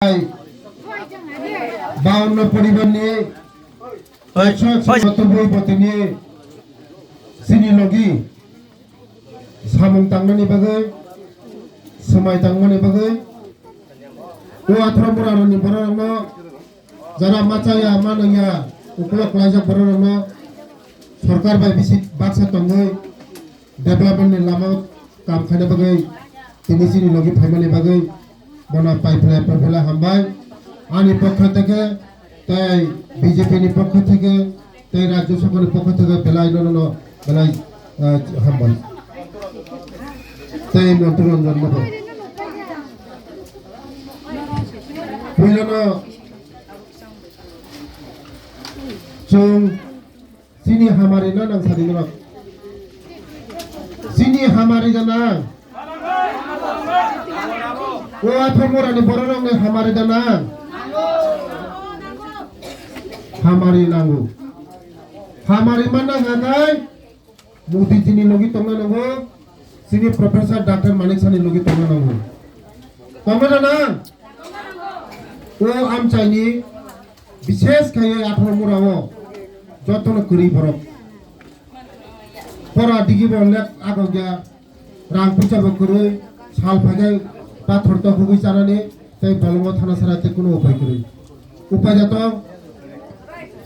52 পরিবার নিয়ে 197 পতি নিয়ে সিনি লগি সামং তাংমানি বাগৈ समाय तांमानि बागै ओ 18 बरानि बरनो जारा माचाया मानया उक्लक लाइजा बरनो सरकार बाय बिसि बाक्सा तंगै डेभलपमेन्ट नि लामा काम खाने बागै तिनि सिनि लगि फाइमानि बागै बना पाइपला प्रफेला हामबाय आनि पक्ष থেকে তাই বিজেপি नि पक्ष থেকে তাই রাজ্য সরকারের পক্ষ থেকে বেলাই ননো বেলাই হামবাই তাই মন্ত্রীরঞ্জন মতো Puyono Chung Sini hamari na nang sadi nang Sini hamari na nang O atomora ni borong ni hamari na nang Hamari nangu Hamari mana ngangai Mudi sini logi tonga nangu Sini Profesor Dr. Manik Sani logi tonga nangu Tonga na nang ओ आमचाइनि विशेष खायै 18 मुराव जतन करि बरक परा दिगि black आगोग्या रां फैसा बकरै साल फागाय पाथर त हुगै जानानै तै बलंग थाना साराते कुनो उपाय करै उपाय जात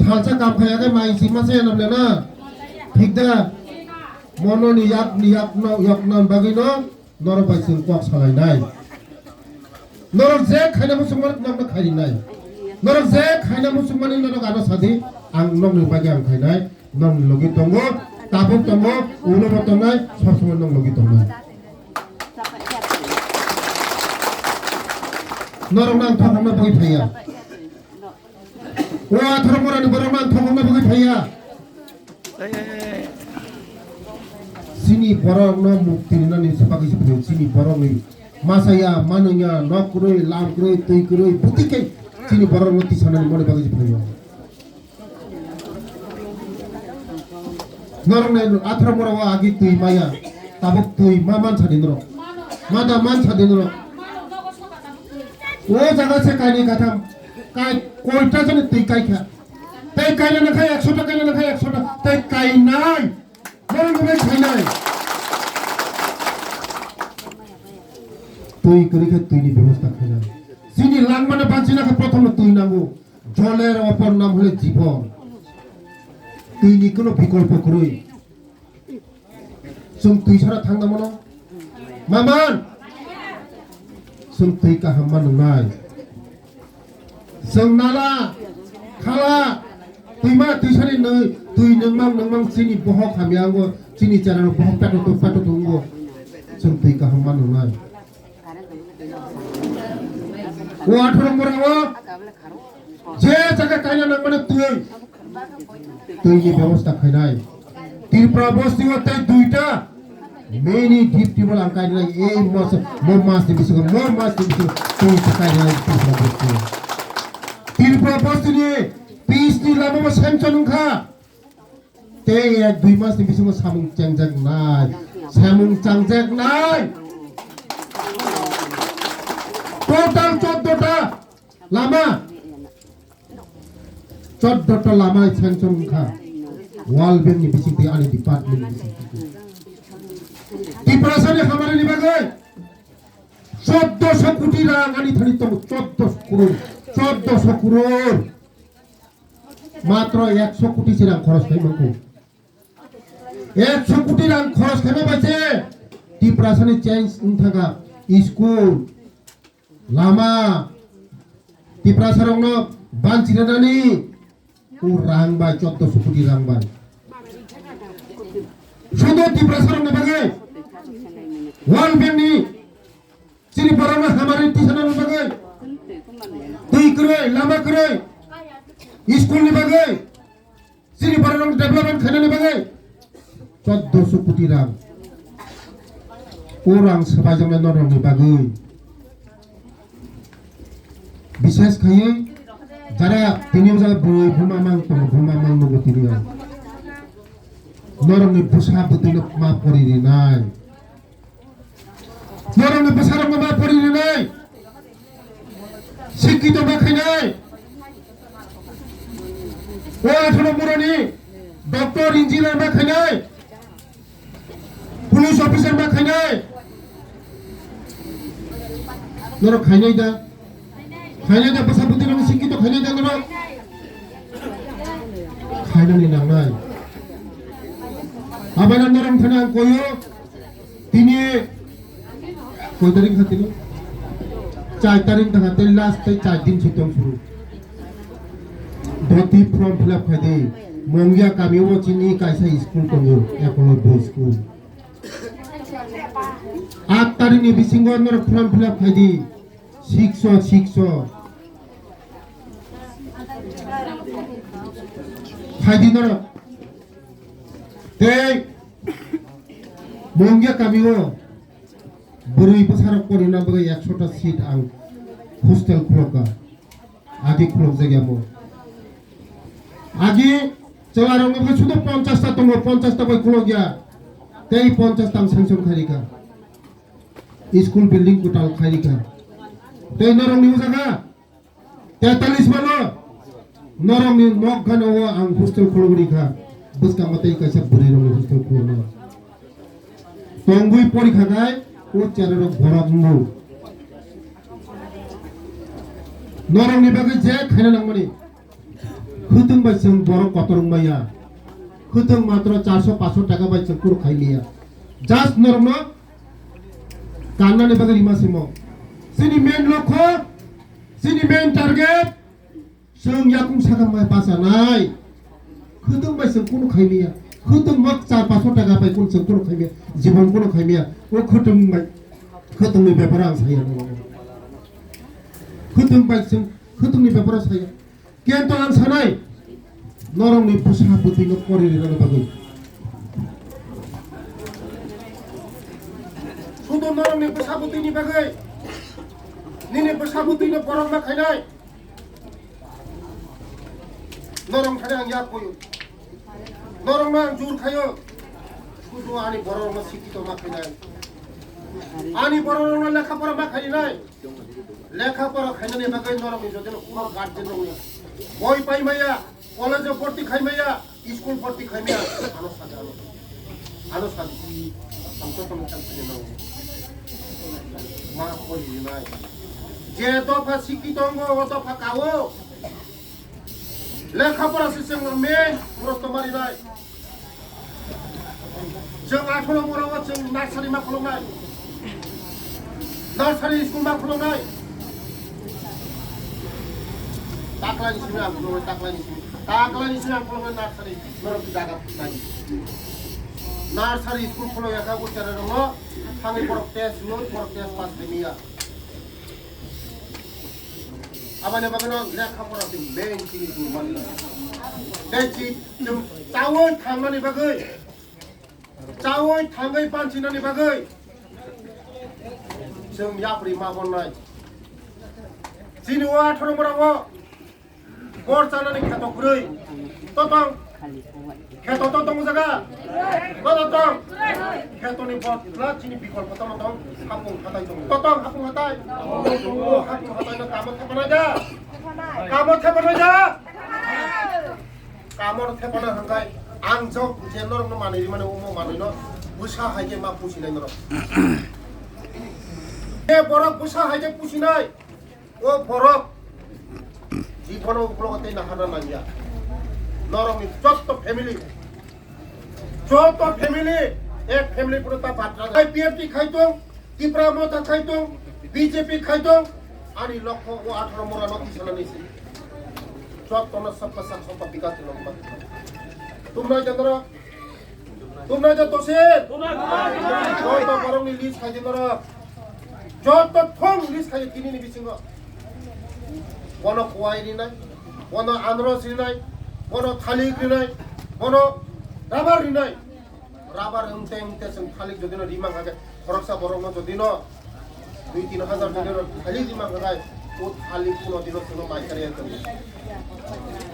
सालसा काम खायाखै माइ सिमासे नबले ना ठीक दा मनो नियाक न यकन बागिनो नर बाइसिं कक सालायनाय Norok je khayna musungman nokna khayri nai Norok je khayna musungmani norok ano sadi ang nok ni bagi ang khaynai nok logi tongo tabuk tongo ulo botonai sob somay nok logi tongo Norok nang thokongna bagi phaya Wa thoromorani borok nang thokongna bagi phaya Sini borok no mukti na ni sabagi sipyo sini borok ni Masaya manunya nokroi lamkroi tuikroi putike sini borong mati sana mone bagi jipuyo norong nai 18 morawa agi tui maya tabuk tui maman sadinro mada man sadinro o jaga se kaini katham kai koita jane tui kai kha tai kai na khai 100 টাকা na khai 100 টাকা tai kai nai norong nai khai nai তুই করিকে তুইনি ব্যবস্থা খাইনা সিনি লাংমানে বাঁচিনা প্রথম তুই নামু জলের অপর নাম হলে জীবন তুইনি কোনো বিকল্প করই সুম তুই ছাড়া থাকনা মনো মামান সুম তুই কা হাম্মান নাই সুম নালা খালা তুই মা তুই ছাড়ি নই তুই নংমাং সিনি বহক হামিয়াঙ্গো সিনি চারানো বহক পাটো তুঙ্গো সুম তুই কা হাম্মান নাই O 18 morawo je jaga kaina nang mane tuই ni ব্যবস্থা খাইনাই ত্রিপুরা বস্তি হতে দুইটা মেনি ডিপ টিবল আঙ্কাই নাই এই মাস দিবিসো তুই কাই নাই ত্রিপুরা বস্তি ni পিস ni লামো সেমচন খা তে এক 2 মাস দিবিসো সামুং চাংজাক নাই Total 14টা lama 14টা lama sanction kha wall bank ni bisiti ani department bisiti Tripura ni hamare ni bagai 1400 কোটি rang ani thani to 1400 crore মাত্র 100 কোটি rang খরচ খাই মকো 100 কোটি rang খরচ খাইবা বাইছে Tripura ni change থাকা school Lama Tripura sarongno bancinanani urang bai 1400 কোটি rang bai শুধু Tripura sarongno bagai wal beni sini borong hamari tisanan bagai tui kroi lama kroi school ni bagai sini borong development khana ni bagai 1400 কোটি rang orang sabajang norong ni bagai বিশেষ খাইয়ে যারা তিনিও যারা বই ভুমামাং নগতিরিয়া নরংনি বুসা বুতিনো মা পরিরি নাই নরংনি বুসারং মা পরিরি নাই শিক্ষিত বা খাইনাই ও 18 বড়নি ডক্টর ইঞ্জিনিয়ার বা খাইনাই পুলিশ অফিসার বা খাইনাই নর খাইনাই দা পাসাপুতি নং শিক্ষিত খাইনাই দা নর খাইনানি নাंनाय আবার নরম থানা কইও তিনি কয় তারিখ খাতিল 4 তারিখ থাকাতে লাস্ট 4 दिन ছুটং শুরু ধতি ফর্ম ফিল আপ খাইদে মঙ্গিয়া কামিও চিনি কাইসা স্কুল কমিও একলব্য স্কুল 8 তারিখনি বিসিংগ নর ফর্ম ফিল আপ খাইদি 600 খাইদি নর তে মঙ্গিয়া কামিও বরুই পসারক পরিনা বগে 100টা সিট আং হোস্টেল খুলকা আদি খুলক জায়গামো আগে চলারং বগে শুধু 50টা দङ 50টা বই খুলক গিয়া তেই 50 তাম সেংশন খাইরিকা স্কুল বিল্ডিং কোটাল খাইরিका তেই নরং নিউ জায়গা 43 মানো নরং নি নক গানো আং হোস্টেল খুলগরিকা বসকা মতেই কাইসা বরুই রং হোস্টেল খুলনা তংগুই পরীক্ষা গায় ও চারের বড়মু নরংনি বাগে যে খাইনা নাংমানি খুতুং বাইসং বড় কতরং মাইয়া খুতুং মাত্র 400-500 টাকা বাইসং পুরো খাইলিয়া জাস্ট নরম কান্নানি বাগে রিমাসিমো সিনি মেন লক্ষ্য সিনি মেন টার্গেট जों याकुं सागाम माय पासा नाय खुदुं बायसं कोनो खाइमिया खुदुं मक 400-500 টাকা পাই কোন जों कोनो खाइमिया জীবন কোনো খাইমিয়া ও খুদুंनि ব্যাপারে আং সাইয়া খুদুं बायसं खुदुंनि ব্যাপারে সাইয়া কিন্তু আং সানাই নরংनि পসাপুতি ন পরিরিরানো বাগै শুধু নরংनि পসাপুতিनि বাগै নিনি পসাপুতিनि বরংবা খাইনাই নরম খানে আং ইয়া কইও নরম না জোর খাইও শুধু আনি বড় না শিক্ষিত মা খাইনাই আনি বড় না লেখাপড়া মা খাইনাই লেখাপড়া খাইনানি বাগৈ নরম যদি কোনো গার্জেন নয় বই পাই মাইয়া কলেজে ভর্তি খাই মাইয়া স্কুল ভর্তি খাই মাইয়া আনো সাদি আমতো তো চালছে না মা কই নাই যে দফা শিক্ষিত অঙ্গ ও দফা কাও লেখাপড়া সিস্টেম মেন প্রশ্ন মারি নাই जों 18 বড়াও जों नार्सारि मा खुलुमनाय नार्सारि स्कुल मा खुलुमनाय ताकलानि सिमा खुलुमनाय ताकलानि सिमा खुलुमनाय नार्सारि नरम जागा नाय नार्सारि स्कुल खुलुमनायखा बुचारा दङ थाङै बरक टेस्ट पास खाइमिया आबाने बागनो लेखापड़ा जों मेन जिनिस मानिला दैथि जों चावै थांनानै बागै चावै थाङै पानसिनानै बागै जों याब्रि मा बननाय जिनुवा 18 बराव गर जानानै खेत'ख्रै ततं खेत' ततं जागा ततं खेत'नि बदला जिनि बिकल्प ततं हापुं हाताय दं ततं हापुं हाताय ना कामो थेपनाय जा कामो थेपना हांगाय आं जब जेनर न मानै माने उमो मानैनो बुसा हायजे मा पुसिनाय नर ए बरक बुसा हायजे पुसिनाय ओ बरक জীবন উপলগতে না হানা নাইয়া নরমি যত ফ্যামিলি এক ফ্যামিলি পুরো তা বাতরা আইপিএফটি খাইতো ত্রিপুরা মতা খাইতো বিজেপি খাইতো আনি লক্ষ ও 18 মোরা নতি সানা নিছি যত না সবকা সব বিকাশ লম্বা তোমরা যত সে যত বরংনি লিজ খাইতে নর যত থং লিজ খাই কিনিনি বিসিঙ্গ বনো কোয়াই রিনাই বনো আন্দ্রস রিনাই বনো থালিক রিনাই বনো রাবার রিনাই রাবার হংতে जों থালিক যদি ন রিমা থাকে খরকসা বরং যদি ন 2-3 হাজার যদি থালিক রিমা হয় ও থালিক কোন দিন কোনো মাইকারে আছে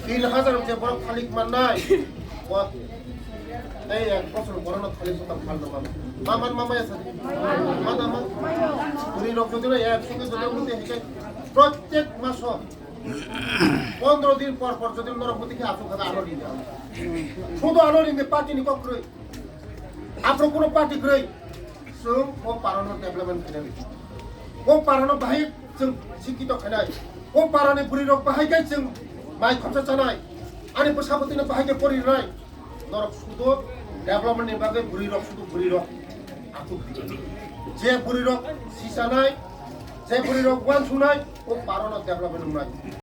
3000 যে বড় থালিক মাননাই ও এই এক বছর বড় না থালিক তো ভাল না মামা আছে মামা তুমি লোক যদি এক সঙ্গে যদি উঠতে প্রত্যেক মাস 15 দিন পর পর যদি নরপতিকে আসুক আলো নিতে হবে শুধু আলো নিতে পার্টি নি কক্রই আপনার কোনো পার্টি গ্রই जों ও পারানো ডেভেলপমেন্ট খাইনাই ও পারানো বাহাই जों শিক্ষিত খাইনাই ও পারানি বুড়ি রক বাহাইखाय जों माइ खरसा जानाय आंनि बोसाबतिनो बाहायखाय फरिनाय नरक शुधु डेभेलपमेन्टनि बागै बुरि रक शुधु बुरि रक आखु जे बुरि रक सिसानाय जे बुरि रक वान सुनाय ও পারানো ডেভেলপमेन्ट